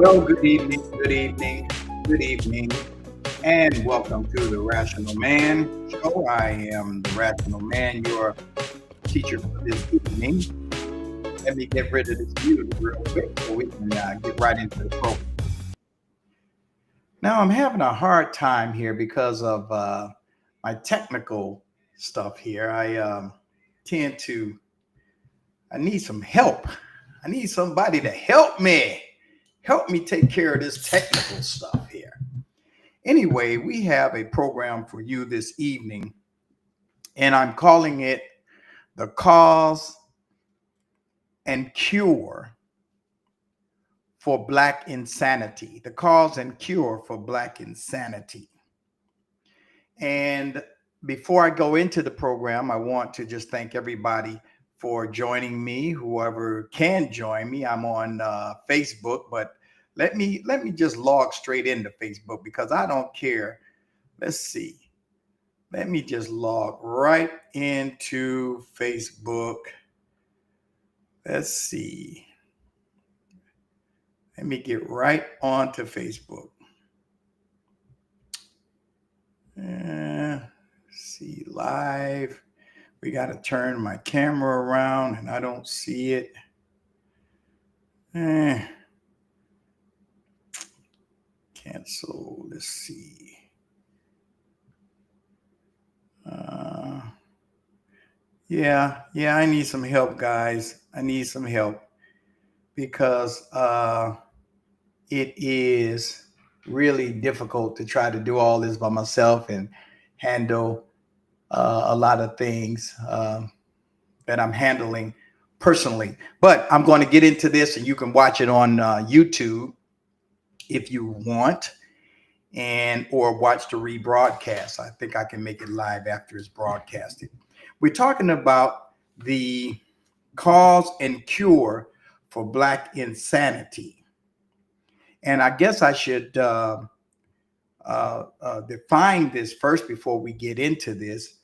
Well, good evening, and welcome to the Rational Man Show. I am the Rational Man, your teacher for this evening. Let me get rid of this music real quick so we can get right into the program. Now, I'm having a hard time here because of my technical stuff here. Tend to, I need some help. I need somebody to help me. Help me take care of this technical stuff here. Anyway, we have a program for you this evening, and I'm calling it The Cause and Cure for Black Insanity. The Cause and Cure for Black Insanity. And before I go into the program, I want to just thank everybody for joining me, whoever can join me. I'm on Facebook, but let me just log straight into Facebook because I don't care. Let's see. Let me just log right into Facebook. Let's see. Let me get right onto Facebook. See live. We got to turn my camera around and I don't see it. Cancel. Let's see. Yeah, I need some help, guys. I need some help because it is really difficult to try to do all this by myself and handle a lot of things that I'm handling personally. But I'm going to get into this, and you can watch it on YouTube if you want, and or watch the rebroadcast. I think I can make it live after it's broadcasted. We're talking about the cause and cure for Black insanity. And I guess I should define this first before we get into this.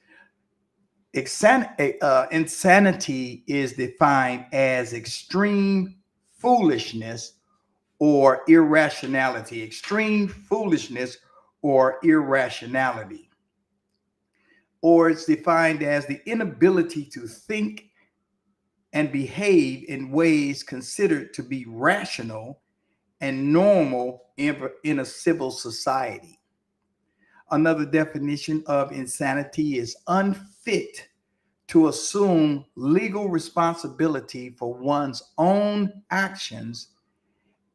Insanity is defined as extreme foolishness or irrationality. Extreme foolishness or irrationality. Or it's defined as the inability to think and behave in ways considered to be rational and normal in a civil society. Another definition of insanity is unfit to assume legal responsibility for one's own actions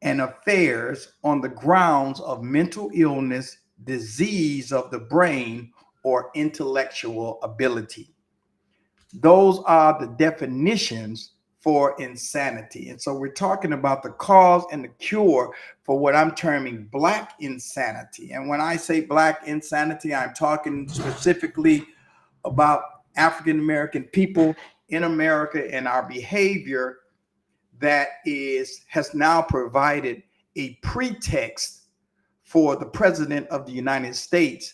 and affairs on the grounds of mental illness, disease of the brain, or intellectual ability. Those are the definitions for insanity. And so we're talking about the cause and the cure for what I'm terming Black insanity. And when I say Black insanity, I'm talking specifically about African American people in America and our behavior that has now provided a pretext for the President of the United States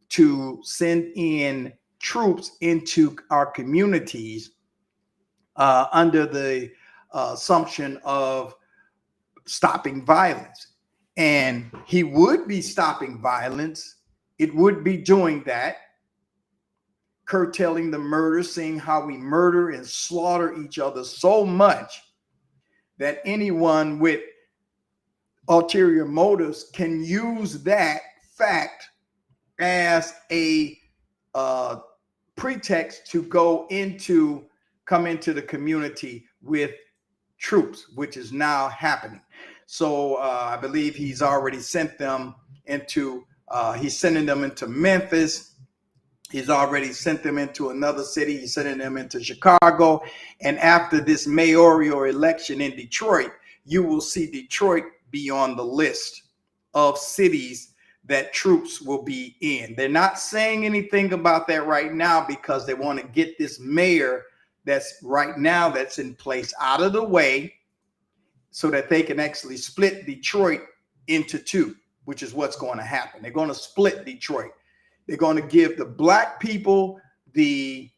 to send in troops into our communities under the assumption of stopping violence. And he would be stopping violence. It would be doing that, curtailing the murder, seeing how we murder and slaughter each other so much that anyone with ulterior motives can use that fact as a pretext to come into the community with troops, which is now happening. So I believe he's already sent them he's sending them into Memphis. He's already sent them into another city. He's sending them into Chicago. And after this mayoral election in Detroit, you will see Detroit be on the list of cities that troops will be in. They're not saying anything about that right now because they want to get this mayor that's in place out of the way so that they can actually split Detroit into two, which is what's going to happen. They're going to split Detroit. They're going to give the Black people the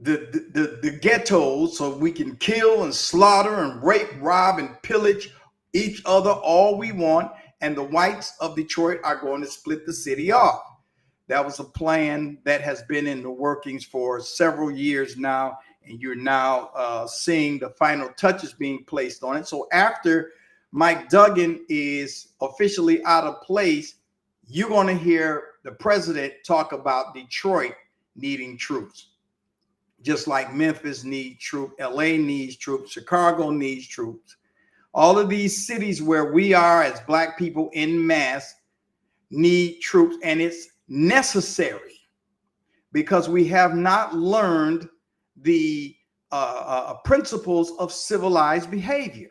the ghettos so we can kill and slaughter and rape, rob, and pillage each other all we want. And the whites of Detroit are going to split the city off. That was a plan that has been in the workings for several years now, and you're now seeing the final touches being placed on it. So after Mike Duggan is officially out of place, you're going to hear the president talk about Detroit needing troops. Just like Memphis needs troops, LA needs troops, Chicago needs troops. All of these cities where we are as Black people in mass need troops, and it's necessary because we have not learned the principles of civilized behavior.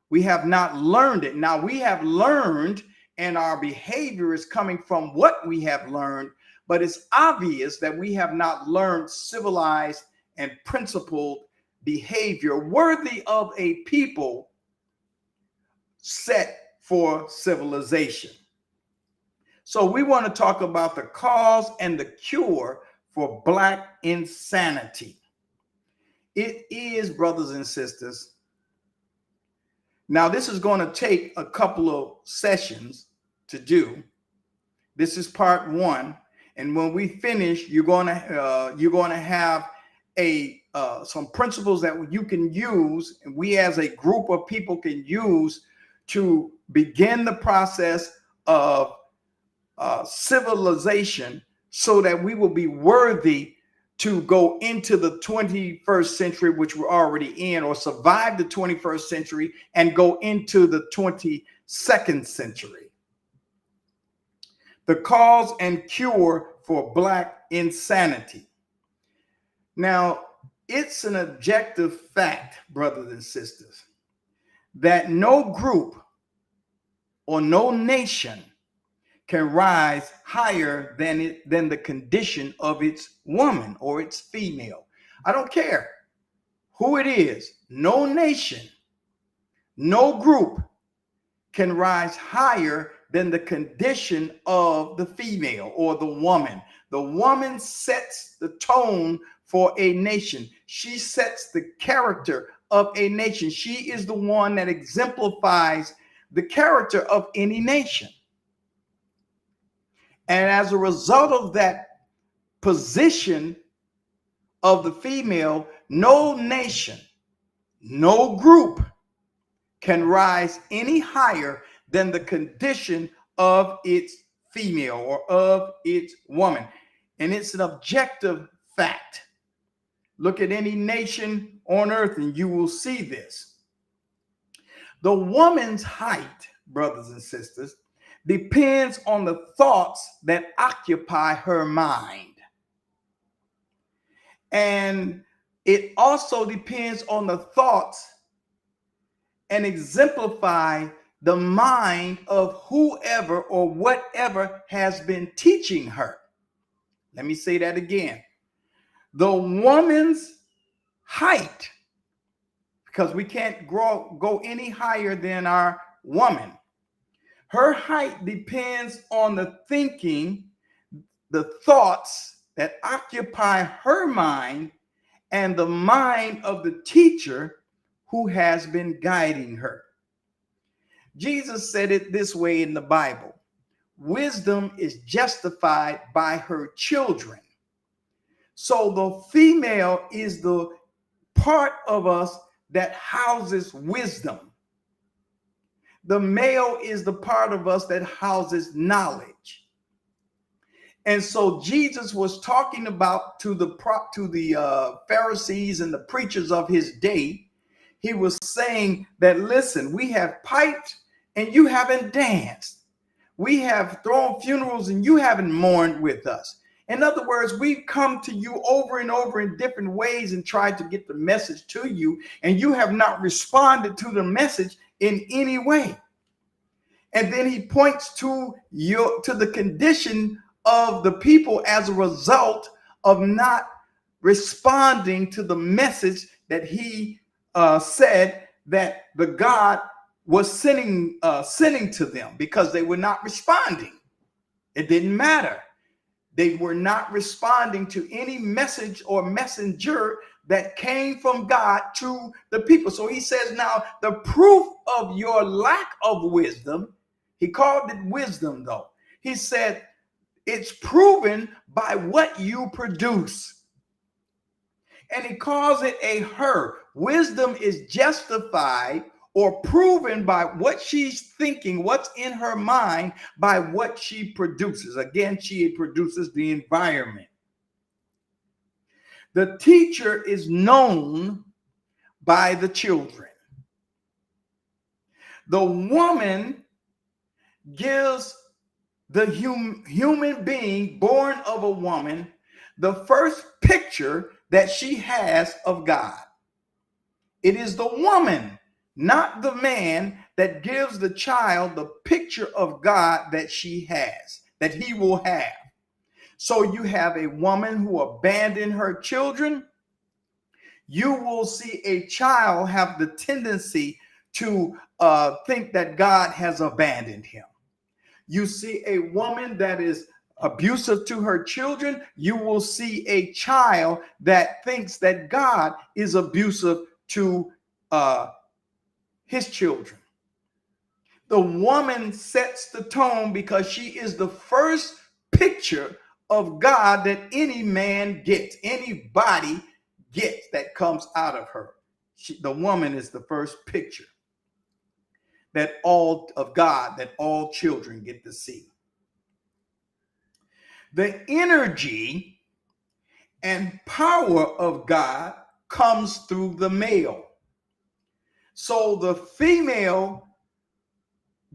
We have not learned it. Now we have learned, and our behavior is coming from what we have learned, but it's obvious that we have not learned civilized and principled behavior worthy of a people set for civilization. So we want to talk about the cause and the cure for Black insanity. It is, brothers and sisters. Now, this is going to take a couple of sessions to do. This is part one. And when we finish, you're going to have some principles that you can use, and we as a group of people can use to begin the process of civilization, so that we will be worthy to go into the 21st century, which we're already in, or survive the 21st century and go into the 22nd century. The cause and cure for Black insanity. Now, it's an objective fact, brothers and sisters, that no group or no nation can rise higher than the condition of its woman or its female. I don't care who it is. No nation, no group can rise higher than the condition of the female or the woman. The woman sets the tone for a nation. She sets the character of a nation. She is the one that exemplifies the character of any nation. And as a result of that position of the female, no nation, no group can rise any higher than the condition of its female or of its woman. And it's an objective fact. Look at any nation on earth and you will see this. The woman's height, brothers and sisters, depends on the thoughts that occupy her mind. And it also depends on the thoughts and exemplify the mind of whoever or whatever has been teaching her. Let me say that again. The woman's height, because we can't go any higher than our woman. Her height depends on the thinking, the thoughts that occupy her mind and the mind of the teacher who has been guiding her. Jesus said it this way in the Bible: wisdom is justified by her children. So the female is the part of us that houses wisdom. The male is the part of us that houses knowledge. And so Jesus was talking about to the Pharisees and the preachers of his day. He was saying that, listen, we have piped and you haven't danced. We have thrown funerals and you haven't mourned with us. In other words, we've come to you over and over in different ways and tried to get the message to you, and you have not responded to the message in any way. And then he points to the condition of the people as a result of not responding to the message that he said that the God was sending to them, because they were not responding. It didn't matter. They were not responding to any message or messenger that came from God to the people. So he says, now the proof of your lack of wisdom, he called it wisdom though. He said, it's proven by what you produce. And he calls it a her. Wisdom is justified or proven by what she's thinking, what's in her mind, by what she produces. Again, she produces the environment. The teacher is known by the children. The woman gives the human being born of a woman the first picture that she has of God. It is the woman, not the man, that gives the child the picture of God that she has, that he will have. So you have a woman who abandoned her children. You will see a child have the tendency to think that God has abandoned him. You see a woman that is abusive to her children. You will see a child that thinks that God is abusive to his children. The woman sets the tone because she is the first picture of God that any man gets, anybody gets that comes out of her. The woman is the first picture that all of God, that all children get to see. The energy and power of God comes through the male. So the female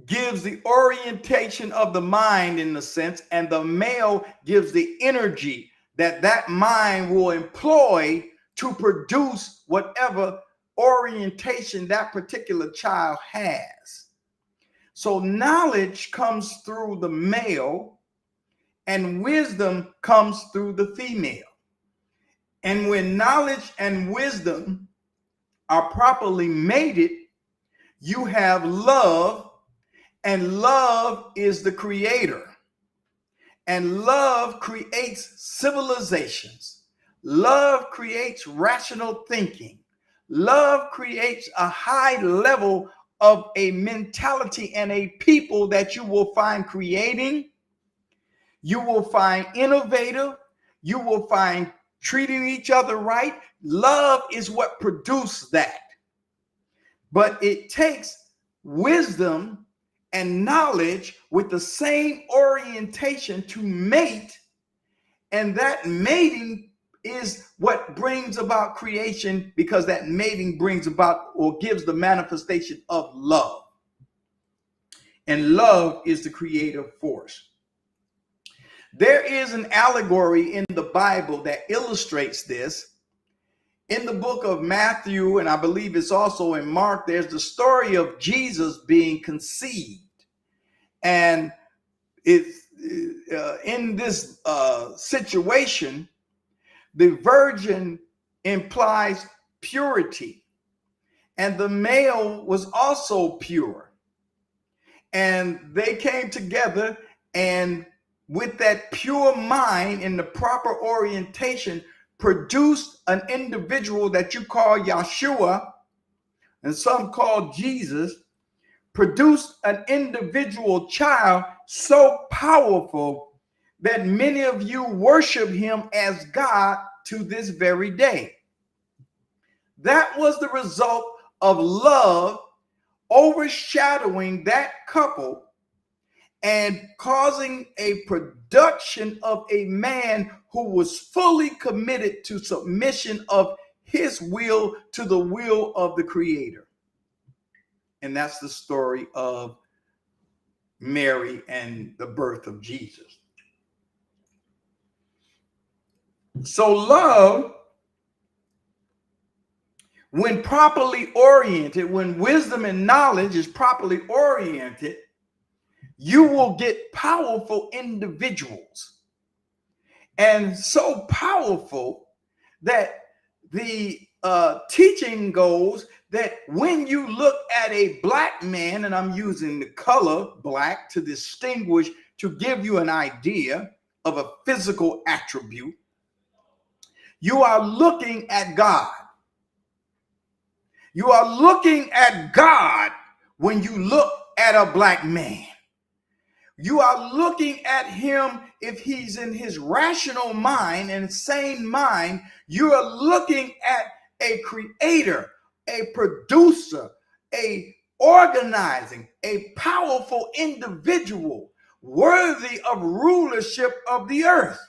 gives the orientation of the mind in a sense, and the male gives the energy that mind will employ to produce whatever orientation that particular child has. So knowledge comes through the male and wisdom comes through the female. And when knowledge and wisdom are properly mated, you have love, and love is the creator. And love creates civilizations. Love creates rational thinking. Love creates a high level of a mentality and a people that you will find creating. You will find innovative. You will find treating each other right. Love is what produced that. But it takes wisdom and knowledge with the same orientation to mate. And that mating is what brings about creation, because that mating brings about or gives the manifestation of love. And love is the creative force. There is an allegory in the Bible that illustrates this. In the book of Matthew, and I believe it's also in Mark, there's the story of Jesus being conceived. And it's in this situation, the virgin implies purity. And the male was also pure. And they came together, and with that pure mind and the proper orientation, produced an individual that you call Yeshua, and some call Jesus, produced an individual child so powerful that many of you worship him as God to this very day. That was the result of love overshadowing that couple and causing a production of a man who was fully committed to submission of his will to the will of the Creator. And that's the story of Mary and the birth of Jesus. So love, when properly oriented, when wisdom and knowledge is properly oriented, you will get powerful individuals. And so powerful that the teaching goes that when you look at a black man, and I'm using the color black to distinguish, to give you an idea of a physical attribute. You are looking at God. You are looking at God when you look at a black man. You are looking at him if he's in his rational mind and sane mind. You are looking at a creator, a producer, a organizing, a powerful individual worthy of rulership of the earth.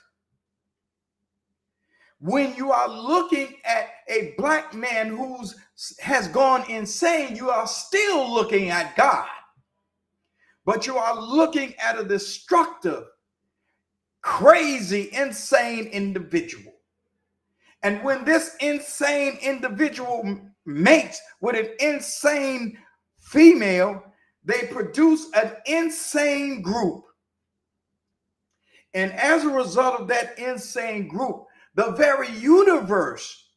When you are looking at a black man who has gone insane, you are still looking at God. But you are looking at a destructive, crazy, insane individual. And when this insane individual mates with an insane female, they produce an insane group. And as a result of that insane group, the very universe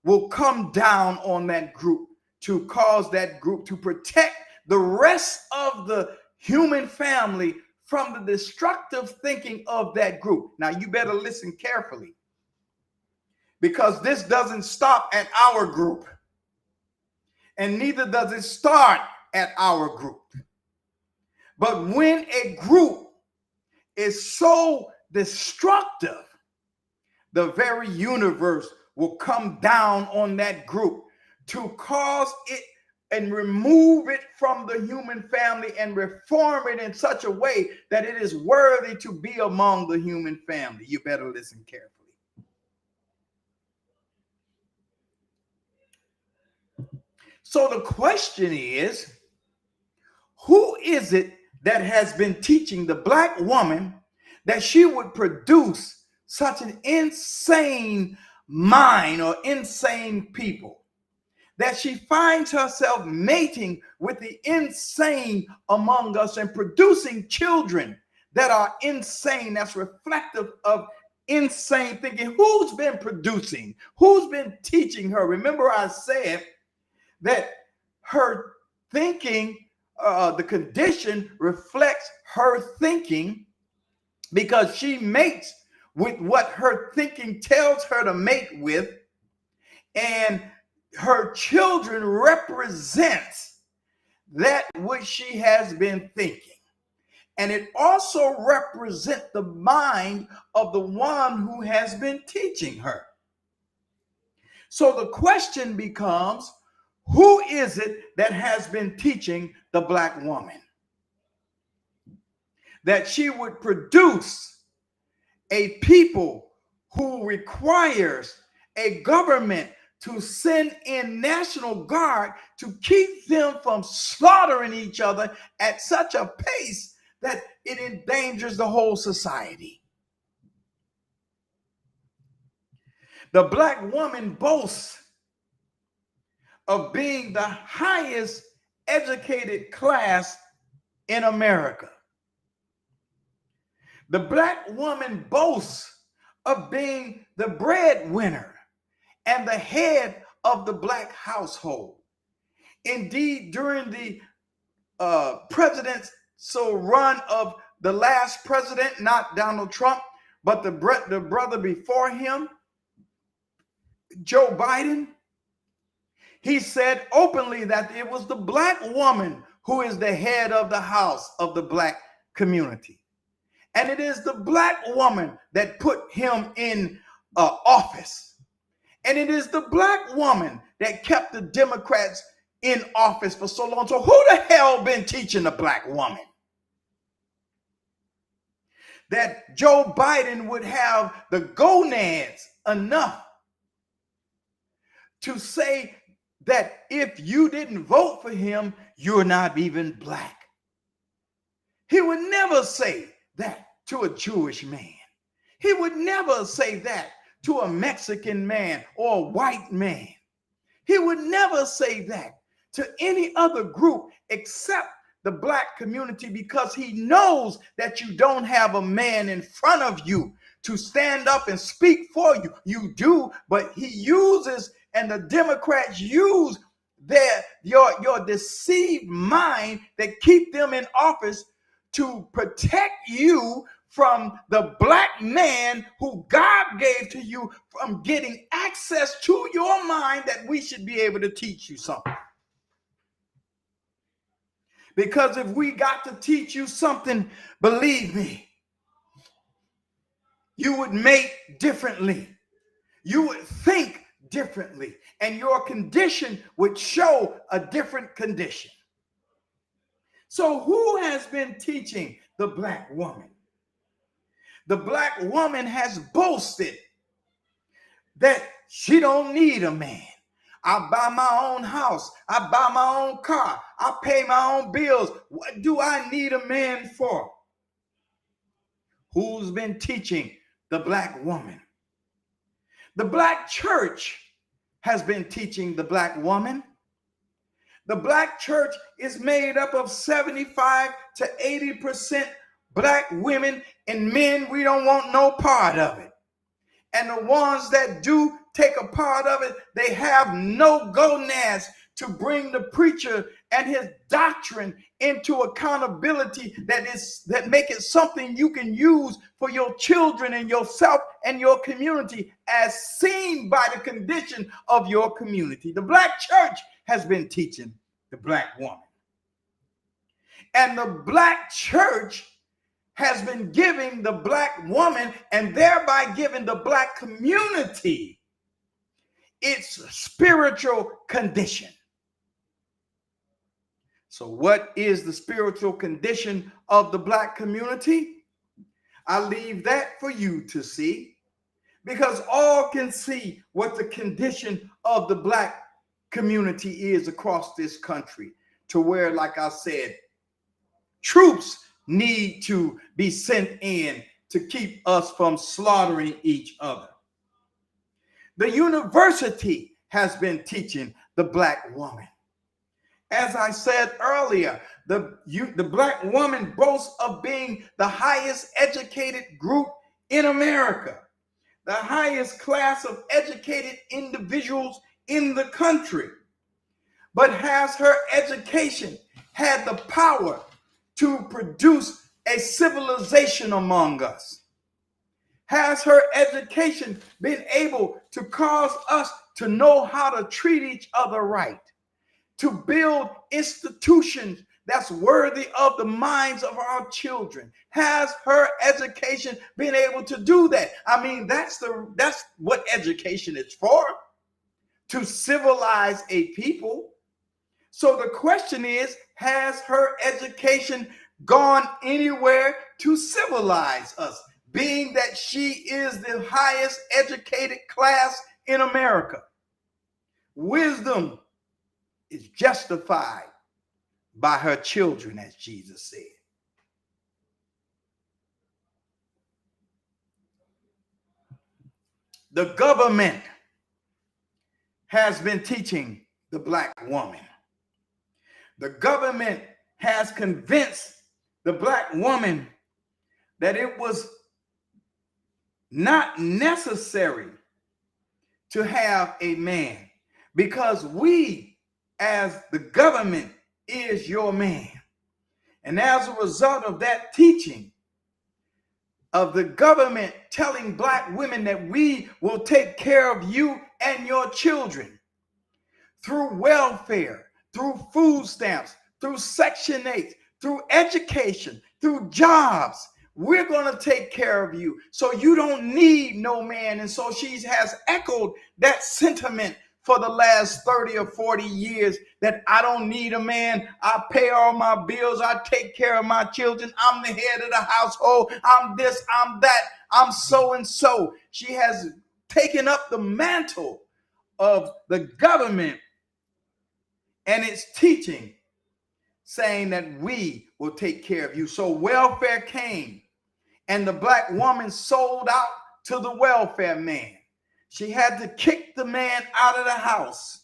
will come down on that group to cause that group to protect the rest of the human family from the destructive thinking of that group. Now, you better listen carefully, because this doesn't stop at our group, and neither does it start at our group. But when a group is so destructive, the very universe will come down on that group to cause it and remove it from the human family and reform it in such a way that it is worthy to be among the human family. You better listen carefully. So the question is, who is it that has been teaching the black woman that she would produce such an insane mind or insane people, that she finds herself mating with the insane among us and producing children that are insane, that's reflective of insane thinking? Who's been producing? Who's been teaching her? Remember, I said that her thinking, the condition reflects her thinking, because she mates with what her thinking tells her to mate with, and her children represents that which she has been thinking. And it also represents the mind of the one who has been teaching her. So the question becomes, who is it that has been teaching the black woman that she would produce a people who requires a government to send in National Guard to keep them from slaughtering each other at such a pace that it endangers the whole society? The black woman boasts of being the highest educated class in America. The black woman boasts of being the breadwinner and the head of the black household. Indeed, during the presidential run of the last president, not Donald Trump, but the brother before him, Joe Biden, he said openly that it was the black woman who is the head of the house of the black community. And it is the black woman that put him in office. And it is the black woman that kept the Democrats in office for so long. So who the hell been teaching the black woman that Joe Biden would have the gonads enough to say that if you didn't vote for him, you're not even black? He would never say that to a Jewish man. He would never say that to a Mexican man or a white man. He would never say that to any other group except the black community, because he knows that you don't have a man in front of you to stand up and speak for you. You do, but he uses, and the Democrats use your deceived mind that keep them in office to protect you from the black man who God gave to you from getting access to your mind that we should be able to teach you something. Because if we got to teach you something, believe me, you would make differently. You would think differently. And your condition would show a different condition. So who has been teaching the black woman? The black woman has boasted that she don't need a man. I buy my own house. I buy my own car. I pay my own bills. What do I need a man for? Who's been teaching the black woman? The black church has been teaching the black woman. The black church is made up of 75 to 80% black women and men. We don't want no part of it. And the ones that do take a part of it, they have no gonads to bring the preacher and his doctrine into accountability that make it something you can use for your children and yourself and your community as seen by the condition of your community. The black church has been teaching the black woman. And the black church has been giving the black woman and thereby giving the black community its spiritual condition. So what is the spiritual condition of the black community? I leave that for you to see, because all can see what the condition of the black community is across this country, to where, like I said, troops need to be sent in to keep us from slaughtering each other. The university has been teaching the black woman. As I said earlier, the black woman boasts of being the highest educated group in America, the highest class of educated individuals in the country. But has her education had the power to produce a civilization among us? Has her education been able to cause us to know how to treat each other right, to build institutions that's worthy of the minds of our children? Has her education been able to do that? I mean, that's what education is for, to civilize a people. So the question is, has her education gone anywhere to civilize us, being that she is the highest educated class in America? Wisdom is justified by her children, as Jesus said. The government has been teaching the black woman. The government has convinced the black woman that it was not necessary to have a man, because we, as the government, is your man. And as a result of that teaching of the government telling black women that we will take care of you and your children through welfare, through food stamps, through Section 8, through education, through jobs, we're going to take care of you, so you don't need no man. And so she has echoed that sentiment for the last 30 or 40 years, that I don't need a man. I pay all my bills. I take care of my children. I'm the head of the household. I'm this, I'm that. I'm so and so. She has taken up the mantle of the government and its teaching, saying that we will take care of you. So welfare came, and the black woman sold out to the welfare man. She had to kick the man out of the house,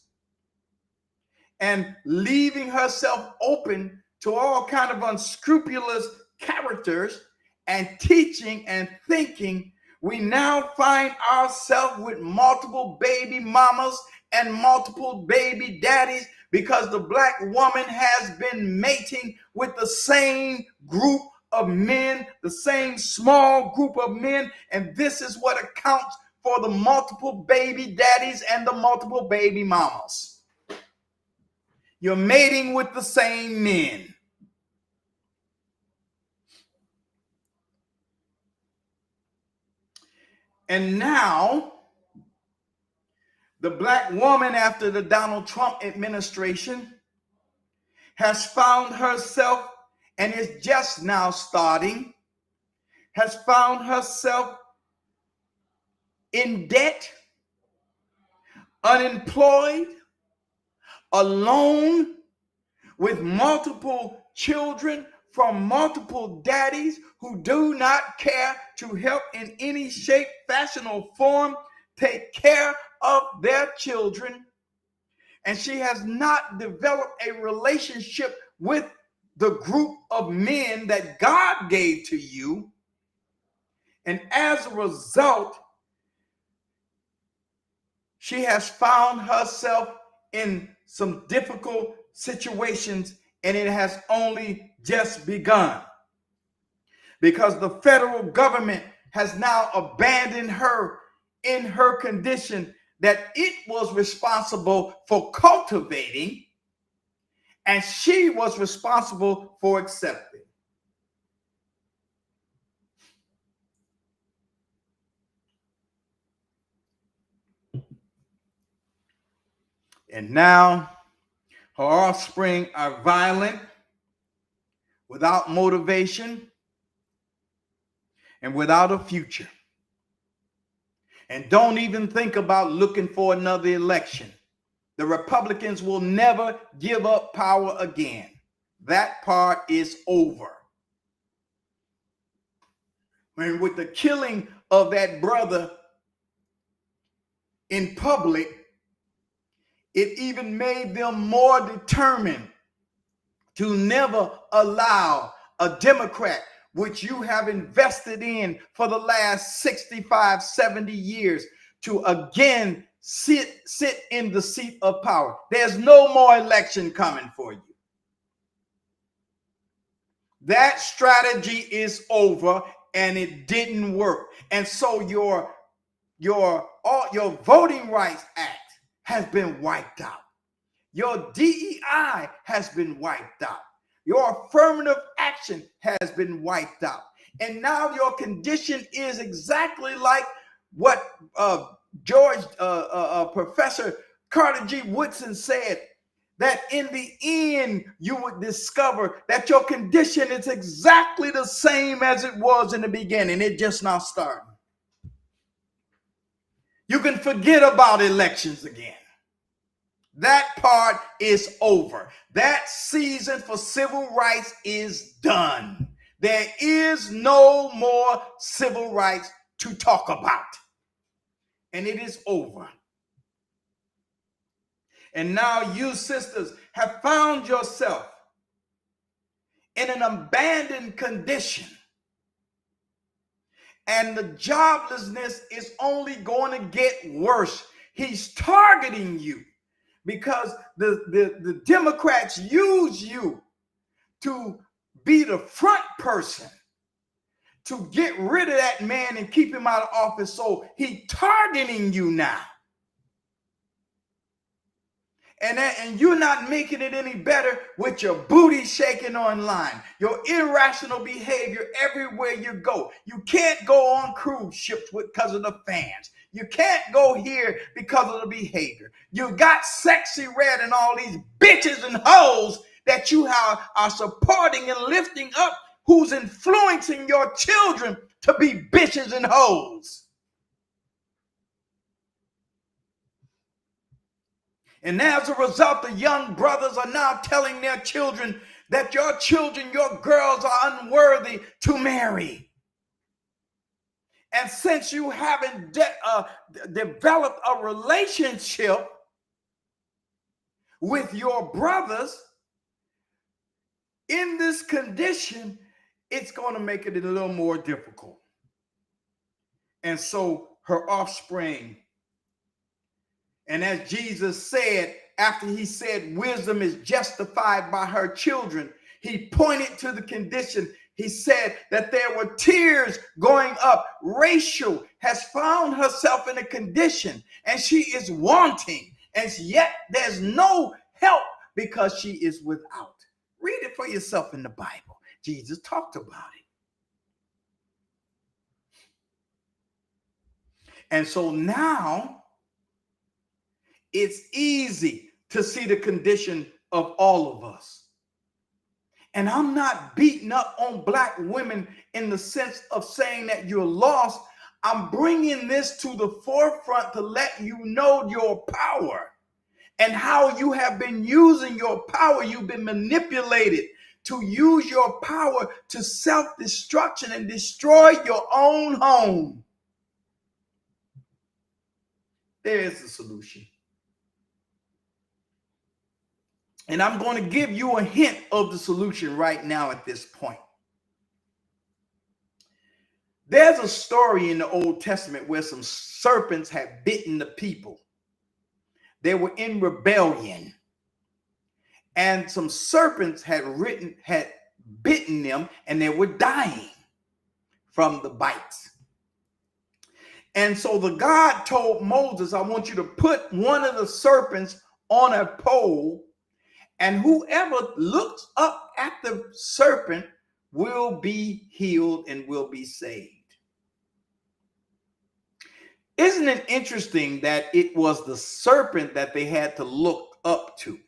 and leaving herself open to all kind of unscrupulous characters and teaching and thinking, we now find ourselves with multiple baby mamas and multiple baby daddies, because the black woman has been mating with the same group of men, the same small group of men, and this is what accounts for the multiple baby daddies and the multiple baby mamas. You're mating with the same men. And now, the black woman after the Donald Trump administration has found herself, and is just now starting, has found herself in debt, unemployed, alone, with multiple children from multiple daddies who do not care to help in any shape, fashion, or form take care of their children. And she has not developed a relationship with the group of men that God gave to you. And as a result, she has found herself in some difficult situations, and it has only just begun. Because the federal government has now abandoned her in her condition that it was responsible for cultivating, and she was responsible for accepting. And now her offspring are violent, without motivation, and without a future. And don't even think about looking for another election. The Republicans will never give up power again. That part is over. And with the killing of that brother in public, it even made them more determined to never allow a Democrat, which you have invested in for the last 65, 70 years, to again sit in the seat of power. There's no more election coming for you. That strategy is over, and it didn't work. And so your Voting Rights Act has been wiped out. Your DEI has been wiped out. Your affirmative action has been wiped out. And now your condition is exactly like what Professor Carter G. Woodson said, that in the end you would discover that your condition is exactly the same as it was in the beginning. It just now starting. You can forget about elections again. That part is over. That season for civil rights is done. There is no more civil rights to talk about. And it is over. And now you, sisters, have found yourself in an abandoned condition. And the joblessness is only going to get worse. He's targeting you because the Democrats use you to be the front person to get rid of that man and keep him out of office. So he's targeting you now. And you're not making it any better with your booty shaking online, your irrational behavior everywhere you go. You can't go on cruise ships because of the fans. You can't go here because of the behavior. You got Sexy Red and all these bitches and hoes that you are supporting and lifting up, who's influencing your children to be bitches and hoes. And as a result, the young brothers are now telling their children that your children, your girls, are unworthy to marry. And since you haven't developed a relationship with your brothers in this condition, it's going to make it a little more difficult. And so her offspring, and as Jesus said, after he said wisdom is justified by her children, he pointed to the condition. He said that there were tears going up. Rachel has found herself in a condition and she is wanting, and yet there's no help because she is without. Read it for yourself in the Bible. Jesus talked about it. And so now it's easy to see the condition of all of us. And I'm not beating up on Black women in the sense of saying that you're lost. I'm bringing this to the forefront to let you know your power and how you have been using your power. You've been manipulated to use your power to self-destruction and destroy your own home. There is a solution. And I'm going to give you a hint of the solution right now at this point. There's a story in the Old Testament where some serpents had bitten the people. They were in rebellion. And some serpents had bitten them, and they were dying from the bites. And so the God told Moses, I want you to put one of the serpents on a pole, and whoever looks up at the serpent will be healed and will be saved. Isn't it interesting that it was the serpent that they had to look up to?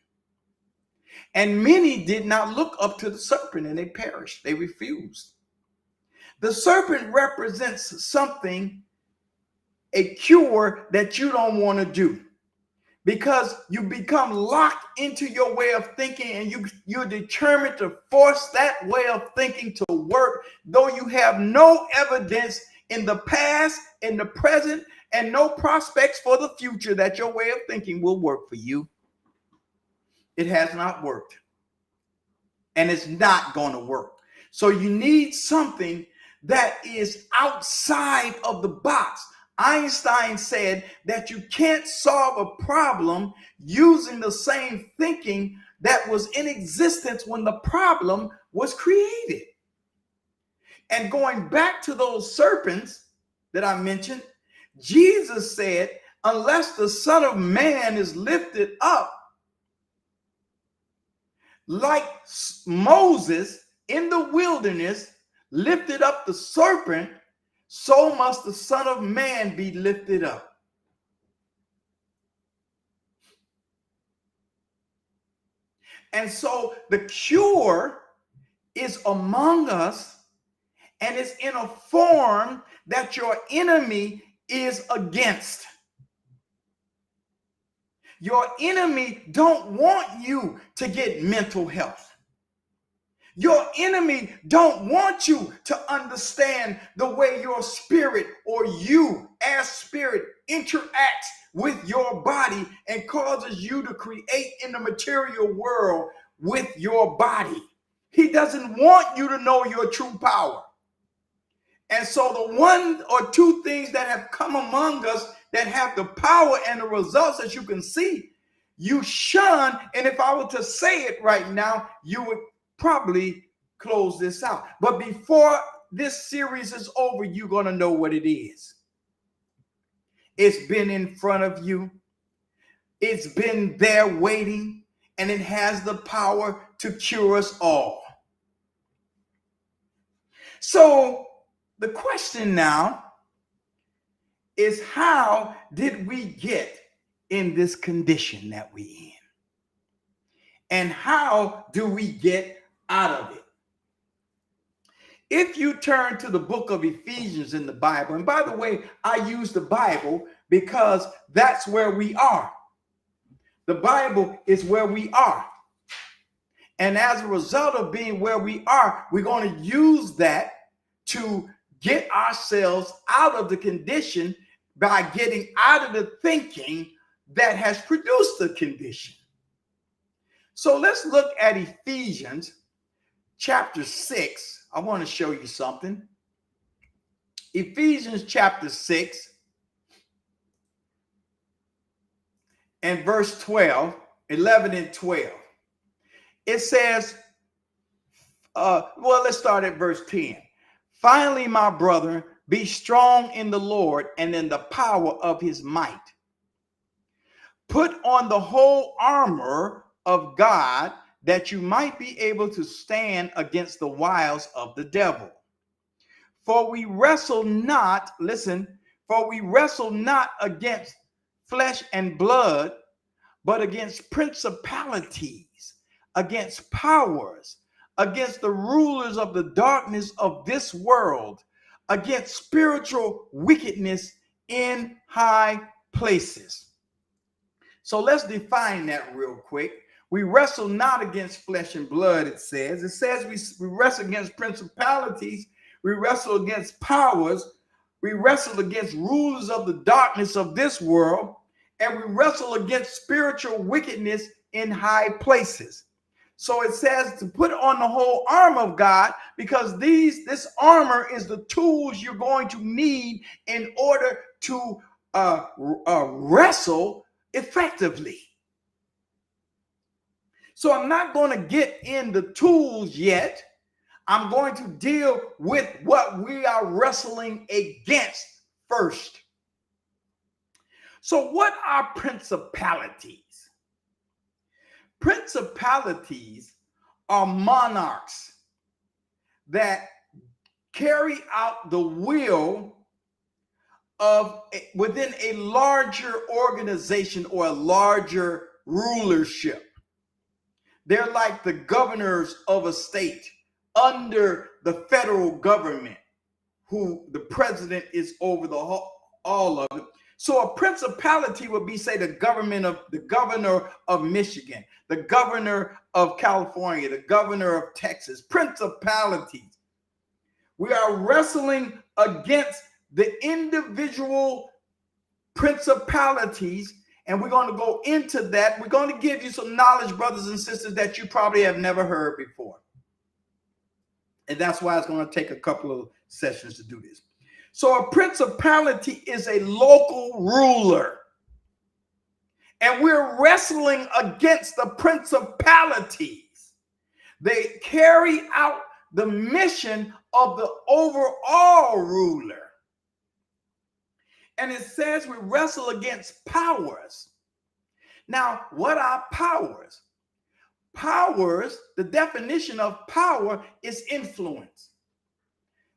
And many did not look up to the serpent and they perished. They refused. The serpent represents something, a cure that you don't want to do, because you become locked into your way of thinking and you're determined to force that way of thinking to work, though you have no evidence in the past, in the present, and no prospects for the future that your way of thinking will work for you. It has not worked. And it's not going to work. So you need something that is outside of the box. Einstein said that you can't solve a problem using the same thinking that was in existence when the problem was created. And going back to those serpents that I mentioned, Jesus said, unless the Son of Man is lifted up, like Moses in the wilderness lifted up the serpent, so must the Son of Man be lifted up. And so the cure is among us, and it's in a form that your enemy is against. Your enemy don't want you to get mental health. Your enemy don't want you to understand the way your spirit or you as spirit interacts with your body and causes you to create in the material world with your body. He doesn't want you to know your true power. And so the one or two things that have come among us that have the power and the results that you can see, you shun. And if I were to say it right now, you would probably close this out. But before this series is over, you're going to know what it is. It's been in front of you. It's been there waiting, and it has the power to cure us all. So the question now is, how did we get in this condition that we're in? And how do we get out of it? If you turn to the book of Ephesians in the Bible, and by the way, I use the Bible because that's where we are. The Bible is where we are. And as a result of being where we are, we're going to use that to get ourselves out of the condition by getting out of the thinking that has produced the condition. So let's look at Ephesians chapter 6. I want to show you something. Ephesians chapter 6 and verse 12, 11 and 12. It says, Well, let's start at verse 10. Finally, my brother, be strong in the Lord and in the power of his might. Put on the whole armor of God that you might be able to stand against the wiles of the devil. For we wrestle not, listen, for we wrestle not against flesh and blood, but against principalities, against powers, against the rulers of the darkness of this world, against spiritual wickedness in high places. So let's define that real quick. We wrestle not against flesh and blood, it says. It says we wrestle against principalities, we wrestle against powers, we wrestle against rulers of the darkness of this world, and we wrestle against spiritual wickedness in high places. So it says to put on the whole armor of God, because this armor is the tools you're going to need in order to wrestle effectively. So I'm not going to get in the tools yet. I'm going to deal with what we are wrestling against first. So what are principalities? Principalities are monarchs that carry out the will of within a larger organization or a larger rulership. They're like the governors of a state under the federal government, who the president is over all of it. So a principality would be, say, the governor of Michigan, the governor of California, the governor of Texas. Principalities. We are wrestling against the individual principalities, and we're going to go into that. We're going to give you some knowledge, brothers and sisters, that you probably have never heard before. And that's why it's going to take a couple of sessions to do this. So a principality is a local ruler. And we're wrestling against the principalities. They carry out the mission of the overall ruler. And it says we wrestle against powers. Now, what are powers? Powers, the definition of power is influence.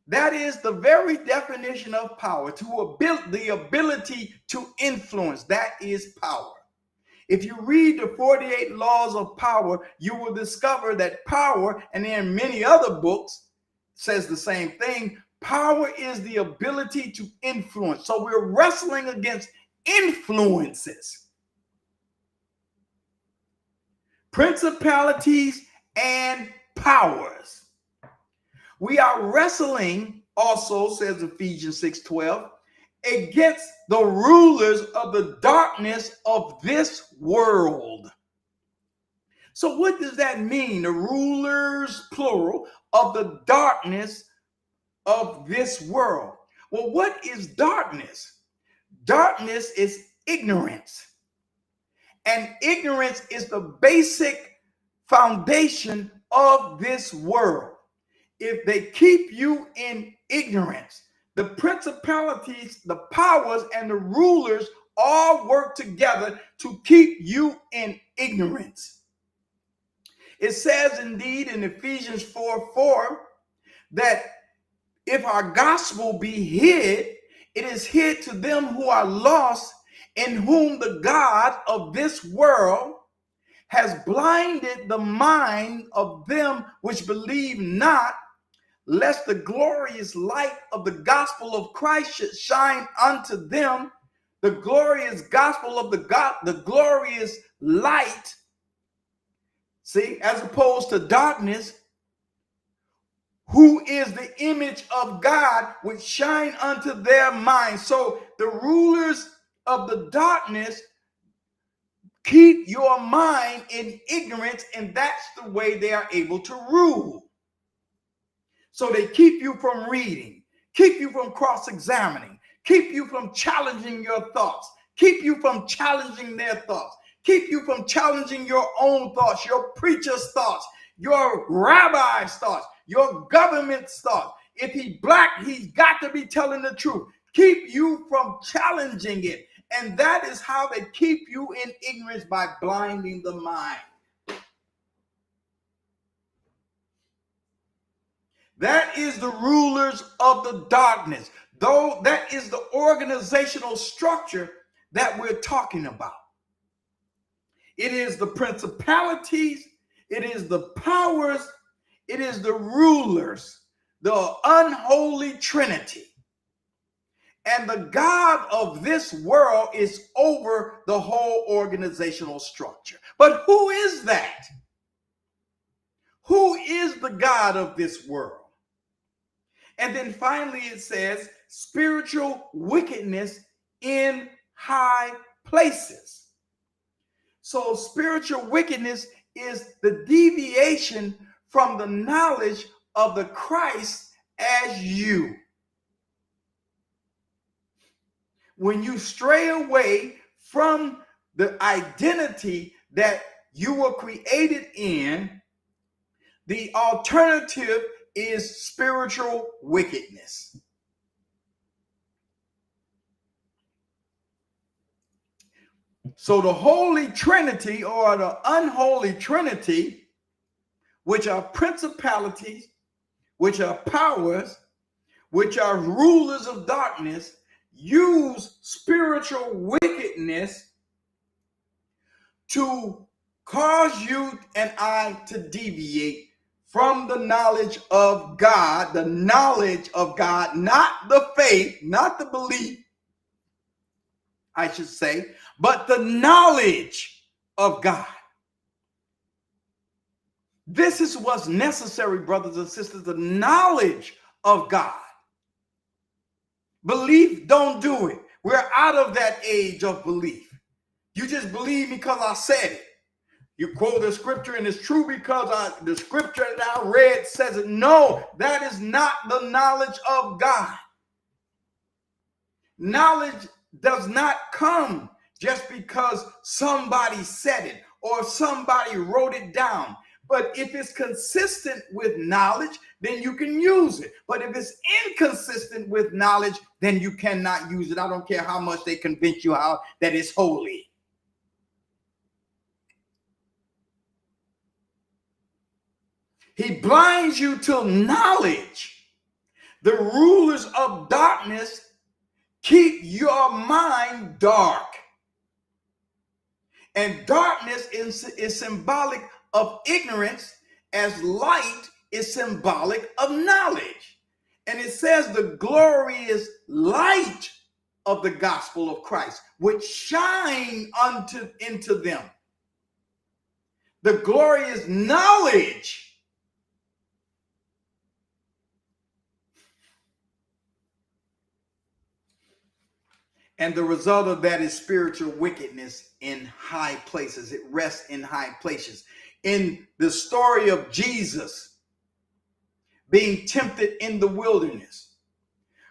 That is the very definition of power, the ability to influence. That is power. If you read the 48 laws of power, you will discover that power, and in many other books, says the same thing. Power is the ability to influence. So we're wrestling against influences, principalities, and powers. We are wrestling also, says Ephesians 6:12, against the rulers of the darkness of this world. So what does that mean? The rulers, plural, of the darkness of this world. Well, what is darkness? Darkness is ignorance. And ignorance is the basic foundation of this world. If they keep you in ignorance, the principalities, the powers, and the rulers all work together to keep you in ignorance. It says indeed in Ephesians 4:4 that if our gospel be hid, it is hid to them who are lost, in whom the God of this world has blinded the mind of them which believe not, lest the glorious light of the gospel of Christ should shine unto them. The glorious gospel of the glorious light, see, as opposed to darkness, who is the image of God, which shine unto their minds. So the rulers of the darkness keep your mind in ignorance, and that's the way they are able to rule. So they keep you from reading, keep you from cross-examining, keep you from challenging your thoughts, keep you from challenging their thoughts, keep you from challenging your own thoughts, your preacher's thoughts, your rabbi's thoughts, your government's thoughts. If he's black, he's got to be telling the truth. Keep you from challenging it. And that is how they keep you in ignorance, by blinding the mind. That is the rulers of the darkness. Though that is the organizational structure that we're talking about. It is the principalities, it is the powers, it is the rulers, the unholy trinity. And the God of this world is over the whole organizational structure. But who is that? Who is the God of this world? And then finally it says spiritual wickedness in high places. So spiritual wickedness is the deviation from the knowledge of the Christ as you. When you stray away from the identity that you were created in, the alternative is spiritual wickedness. So the Holy Trinity, or the unholy Trinity, which are principalities, which are powers, which are rulers of darkness, use spiritual wickedness to cause you and I to deviate from the knowledge of God, the knowledge of God, not the faith, not the belief, I should say, but the knowledge of God. This is what's necessary, brothers and sisters, the knowledge of God. Belief don't do it. We're out of that age of belief. You just believe because I said it. You quote the scripture and it's true because the scripture that I read says it. No, that is not the knowledge of God. Knowledge does not come just because somebody said it or somebody wrote it down. But if it's consistent with knowledge, then you can use it. But if it's inconsistent with knowledge, then you cannot use it. I don't care how much they convince you that it's holy. He blinds you to knowledge. The rulers of darkness keep your mind dark. And darkness is symbolic of ignorance, as light is symbolic of knowledge. And it says the glorious light of the gospel of Christ, which shine into them. The glorious knowledge. And the result of that is spiritual wickedness in high places. It rests in high places. In the story of Jesus being tempted in the wilderness,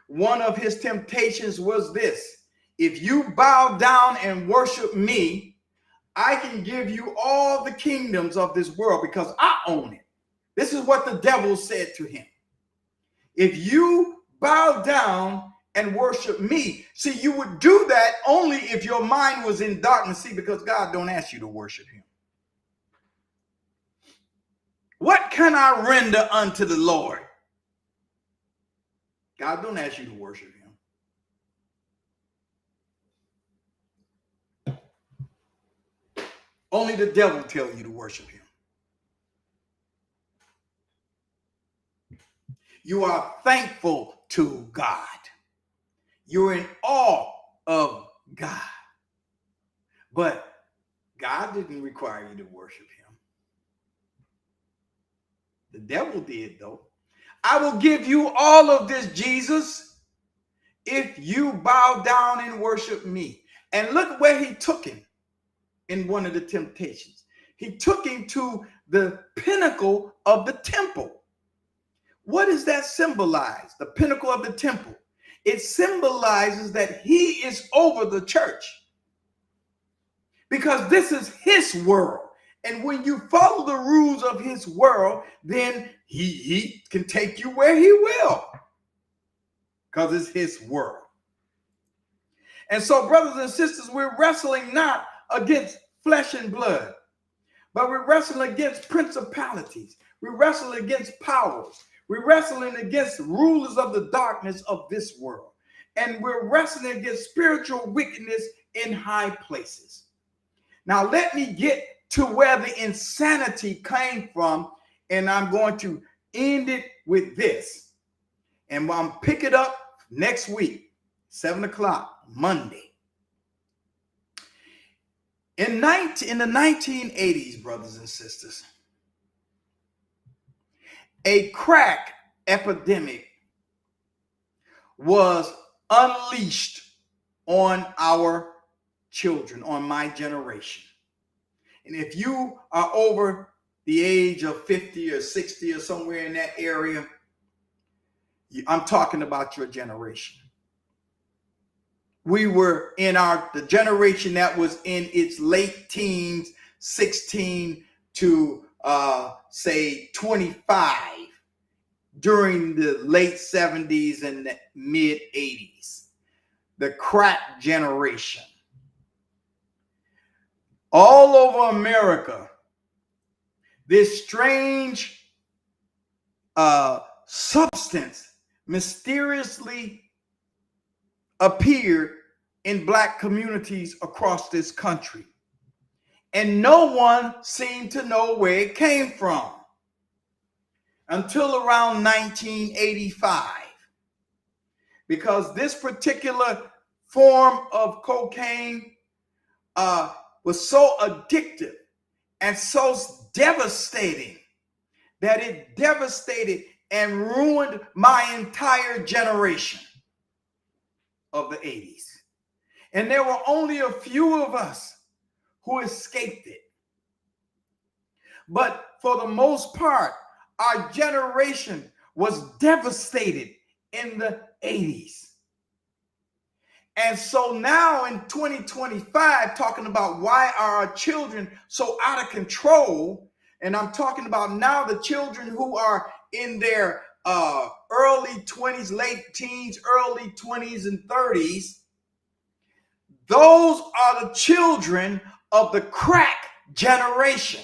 one of his temptations was this: if you bow down and worship me, I can give you all the kingdoms of this world because I own it. This is what the devil said to him. If you bow down and worship me. See, you would do that only if your mind was in darkness. See, because God don't ask you to worship him. What can I render unto the Lord? God don't ask you to worship him. Only the devil tells you to worship him. You are thankful to God. You're in awe of God. But God didn't require you to worship him. The devil did, though. I will give you all of this, Jesus, if you bow down and worship me. And look where he took him in one of the temptations. He took him to the pinnacle of the temple. What does that symbolize? The pinnacle of the temple. It symbolizes that he is over the church. Because this is his world. And when you follow the rules of his world, then he can take you where he will, because it's his world. And so, brothers and sisters, we're wrestling not against flesh and blood, but we're wrestling against principalities. We're wrestling against powers. We're wrestling against rulers of the darkness of this world. And we're wrestling against spiritual wickedness in high places. Now, let me get to where the insanity came from, and I'm going to end it with this. And I'm pick it up next week, 7 o'clock, Monday. In the 1980s, brothers and sisters, a crack epidemic was unleashed on our children, on my generation. And if you are over the age of 50 or 60 or somewhere in that area, I'm talking about your generation. We were in the generation that was in its late teens, 16 to say 25, during the late 70s and the mid 80s, the crack generation. All over America, this strange substance mysteriously appeared in Black communities across this country. And no one seemed to know where it came from until around 1985. Because this particular form of cocaine was so addictive and so devastating that it devastated and ruined my entire generation of the 80s. And there were only a few of us who escaped it. But for the most part, our generation was devastated in the 80s. And so now in 2025, talking about why are our children so out of control, and I'm talking about now the children who are in their early 20s, late teens, early 20s and 30s, those are the children of the crack generation.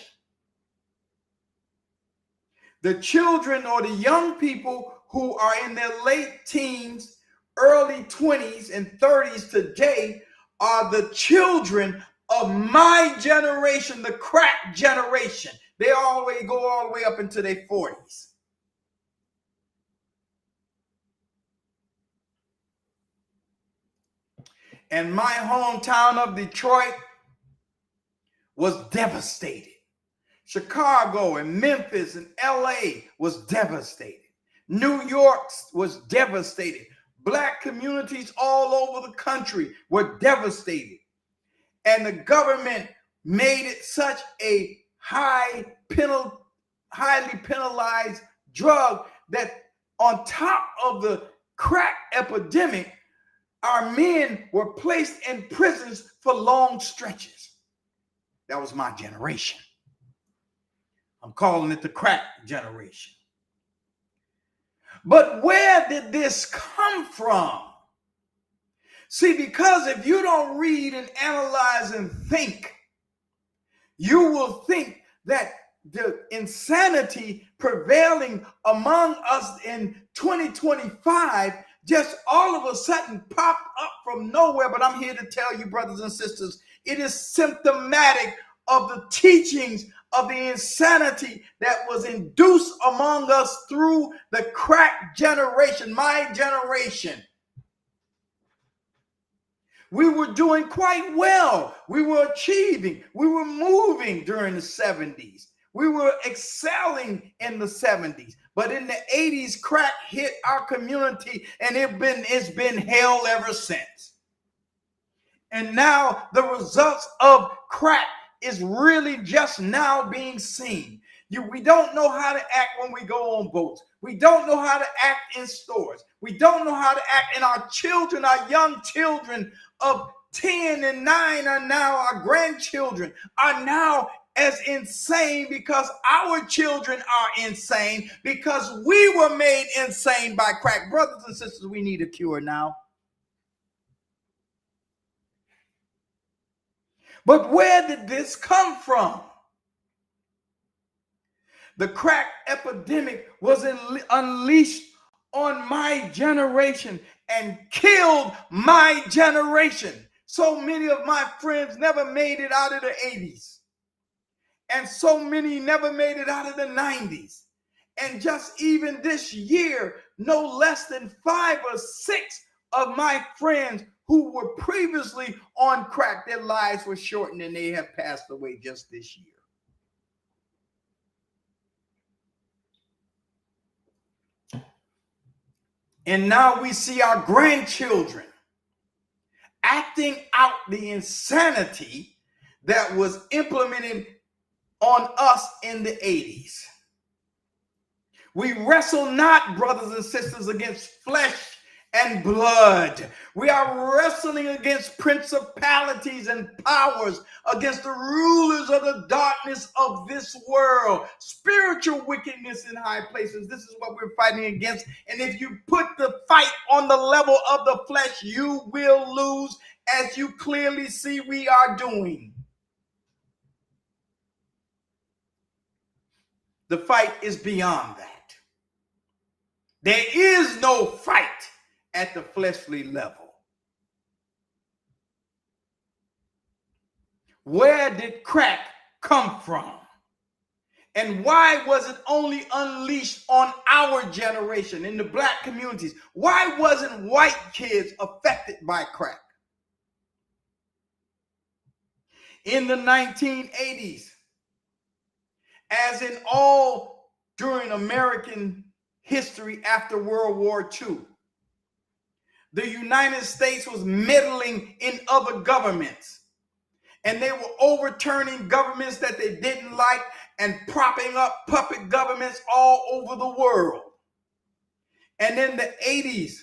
The children or the young people who are in their late teens, early 20s and 30s today are the children of my generation, the crack generation. They go all the way up into their 40s. And my hometown of Detroit was devastated. Chicago and Memphis and LA was devastated. New York was devastated. Black communities all over the country were devastated. And the government made it such a highly penalized drug that on top of the crack epidemic, our men were placed in prisons for long stretches. That was my generation. I'm calling it the crack generation. But where did this come from? See, because if you don't read and analyze and think, you will think that the insanity prevailing among us in 2025 just all of a sudden popped up from nowhere. But I'm here to tell you, brothers and sisters, it is symptomatic of the teachings of the insanity that was induced among us through the crack generation, my generation. We were doing quite well. We were achieving. We were moving during the 70s. We were excelling in the 70s. But in the 80s, crack hit our community, and it's been hell ever since. And now the results of crack is really just now being seen. We don't know how to act when we go on boats. We don't know how to act in stores. We don't know how to act, and our children, our young children of 10 and 9 are now, our grandchildren are now as insane because our children are insane because we were made insane by crack. Brothers and sisters, we need a cure now. But where did this come from? The crack epidemic was unleashed on my generation and killed my generation. So many of my friends never made it out of the 80s. And so many never made it out of the 90s. And just even this year, no less than 5 or 6 of my friends who were previously on crack, their lives were shortened and they have passed away just this year. And now we see our grandchildren acting out the insanity that was implemented on us in the 80s. We wrestle not, brothers and sisters, against flesh and blood. We are wrestling against principalities and powers, against the rulers of the darkness of this world, spiritual wickedness in high places. This is what we're fighting against. And if you put the fight on the level of the flesh, you will lose, as you clearly see we are doing. The fight is beyond that. There is no fight at the fleshly level. Where did crack come from? And why was it only unleashed on our generation in the black communities? Why wasn't white kids affected by crack? In the 1980s, as in all during American history after World War II, the United States was meddling in other governments, and they were overturning governments that they didn't like and propping up puppet governments all over the world. And in the 80s,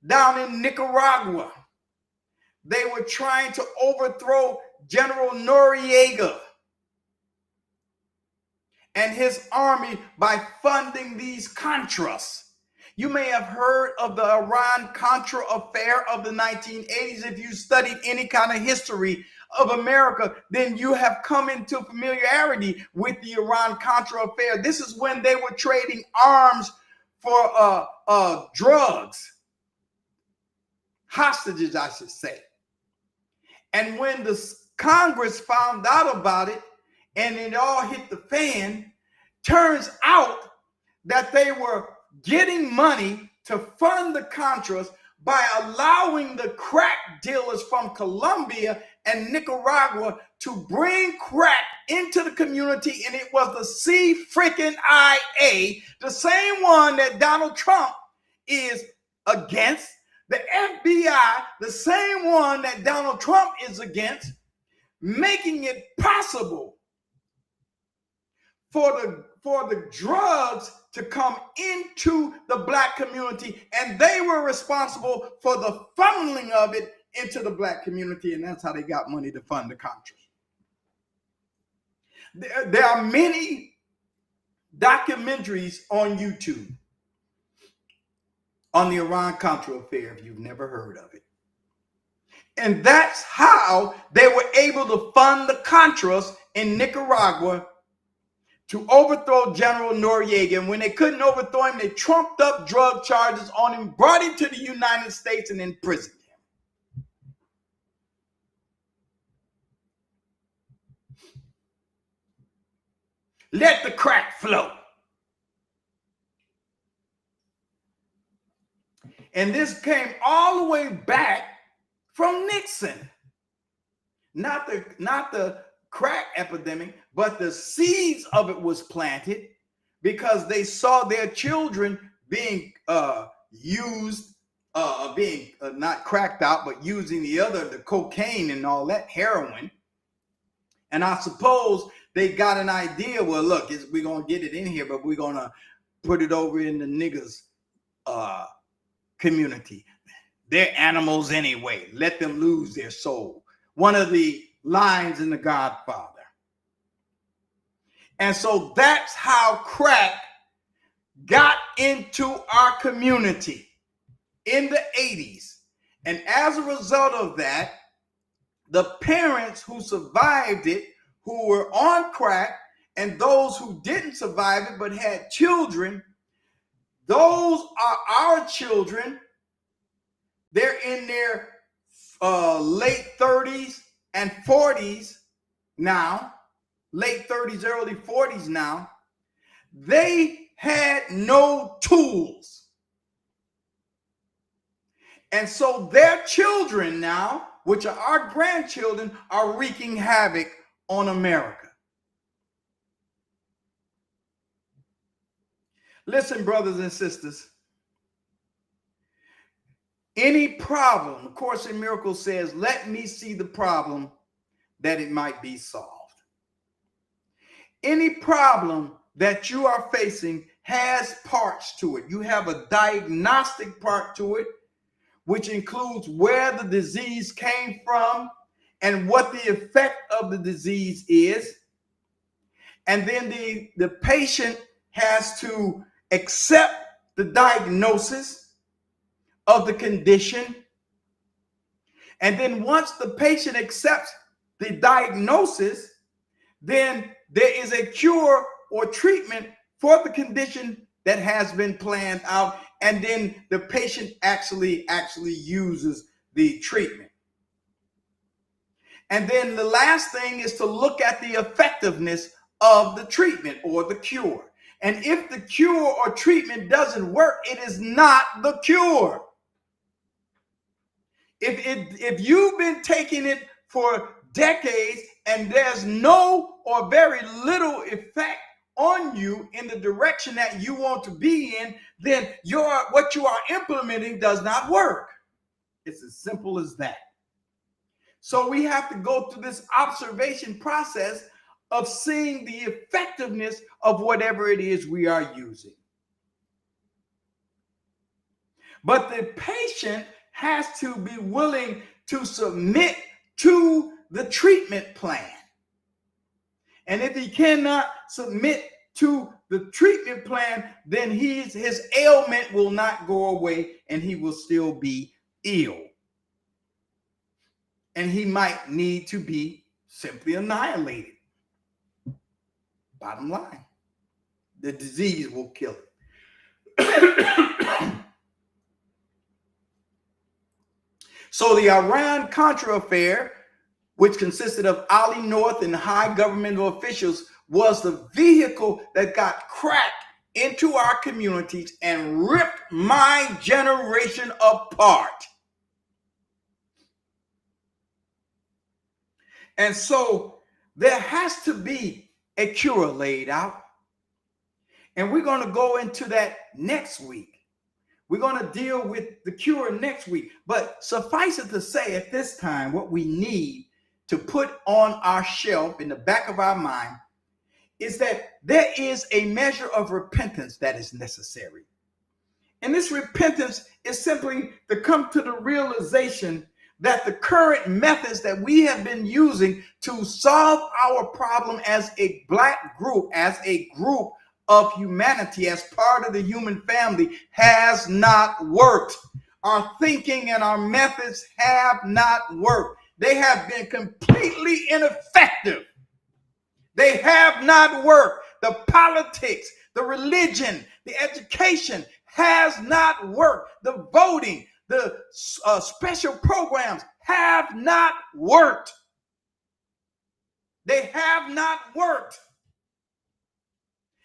down in Nicaragua, they were trying to overthrow General Noriega and his army by funding these Contras. You may have heard of the Iran-Contra affair of the 1980s. If you studied any kind of history of America, then you have come into familiarity with the Iran-Contra affair. This is when they were trading arms for drugs, hostages, I should say. And when the Congress found out about it and it all hit the fan, turns out that they were getting money to fund the Contras by allowing the crack dealers from Colombia and Nicaragua to bring crack into the community. And it was the C-freaking-I-A, the same one that Donald Trump is against, the FBI, the same one that Donald Trump is against, making it possible for the drugs to come into the black community, and they were responsible for the funneling of it into the black community, and that's how they got money to fund the Contras. There are many documentaries on YouTube on the Iran-Contra affair if you've never heard of it. And that's how they were able to fund the Contras in Nicaragua to overthrow General Noriega. And when they couldn't overthrow him, they trumped up drug charges on him, brought him to the United States, and imprisoned him. Let the crack flow. And this came all the way back from Nixon. Not the crack epidemic, but the seeds of it was planted because they saw their children being used, being not cracked out, but using the cocaine and all that, heroin. And I suppose they got an idea, well, look, we're going to get it in here, but we're going to put it over in the niggas community. They're animals anyway. Let them lose their soul. One of the lines in The Godfather. And so that's how crack got into our community in the 80s. And as a result of that, the parents who survived it, who were on crack, and those who didn't survive it but had children, those are our children. They're in their late 30s and 40s now, late 30s, early 40s now. They had no tools. And so their children now, which are our grandchildren, are wreaking havoc on America. Listen, brothers and sisters, any problem, of course, in Miracles says, let me see the problem that it might be solved. Any problem that you are facing has parts to it. You have a diagnostic part to it, which includes where the disease came from and what the effect of the disease is. And then the patient has to accept the diagnosis of the condition. And then once the patient accepts the diagnosis, then there is a cure or treatment for the condition that has been planned out. And then the patient actually uses the treatment. And then the last thing is to look at the effectiveness of the treatment or the cure. And if the cure or treatment doesn't work, it is not the cure. If you've been taking it for decades and there's no or very little effect on you in the direction that you want to be in, then what you are implementing does not work. It's as simple as that. So we have to go through this observation process of seeing the effectiveness of whatever it is we are using. But the patient has to be willing to submit to the treatment plan. And if he cannot submit to the treatment plan, then his ailment will not go away and he will still be ill. And he might need to be simply annihilated. Bottom line, the disease will kill it. So the Iran-Contra affair, which consisted of Ali North and high governmental officials, was the vehicle that got crack into our communities and ripped my generation apart. And so there has to be a cure laid out. And we're going to go into that next week. We're going to deal with the cure next week. But suffice it to say at this time, what we need to put on our shelf in the back of our mind is that there is a measure of repentance that is necessary. And this repentance is simply to come to the realization that the current methods that we have been using to solve our problem as a Black group, as a group of humanity, as part of the human family, has not worked. Our thinking and our methods have not worked. They have been completely ineffective. They have not worked. The politics, the religion, the education has not worked. The voting, the special programs have not worked. They have not worked.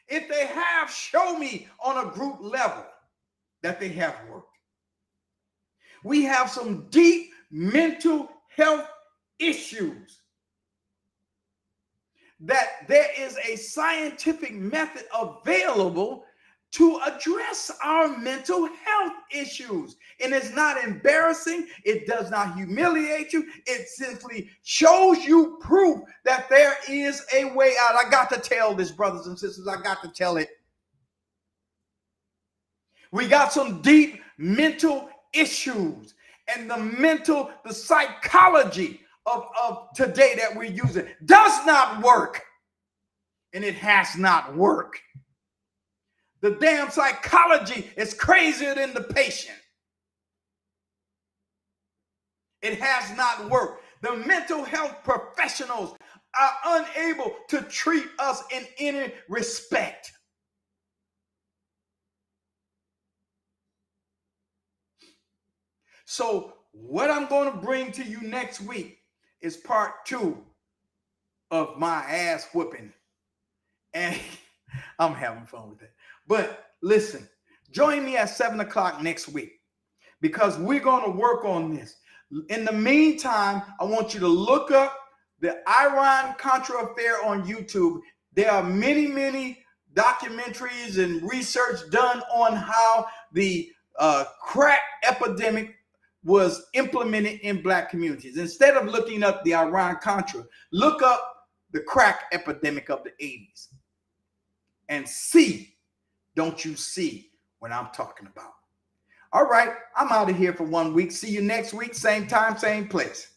If they have, show me on a group level that they have worked. We have some deep mental health issues that there is a scientific method available to address our mental health issues. And it's not embarrassing. It does not humiliate you. It simply shows you proof that there is a way out. I got to tell this, brothers and sisters. I got to tell it. We got some deep mental issues. And the psychology of today that we're using does not work. and it has not worked. The damn psychology is crazier than the patient. It has not worked. The mental health professionals are unable to treat us in any respect. So what I'm going to bring to you next week is part 2 of my ass whooping. And I'm having fun with it. But listen, join me at 7 o'clock next week because we're going to work on this. In the meantime, I want you to look up the Iran-Contra affair on YouTube. There are many, many documentaries and research done on how the crack epidemic was implemented in black communities. Instead of looking up the Iran-Contra, look up the crack epidemic of the 80s and see, don't you see what I'm talking about? All right, I'm out of here for 1 week. See you next week, same time, same place.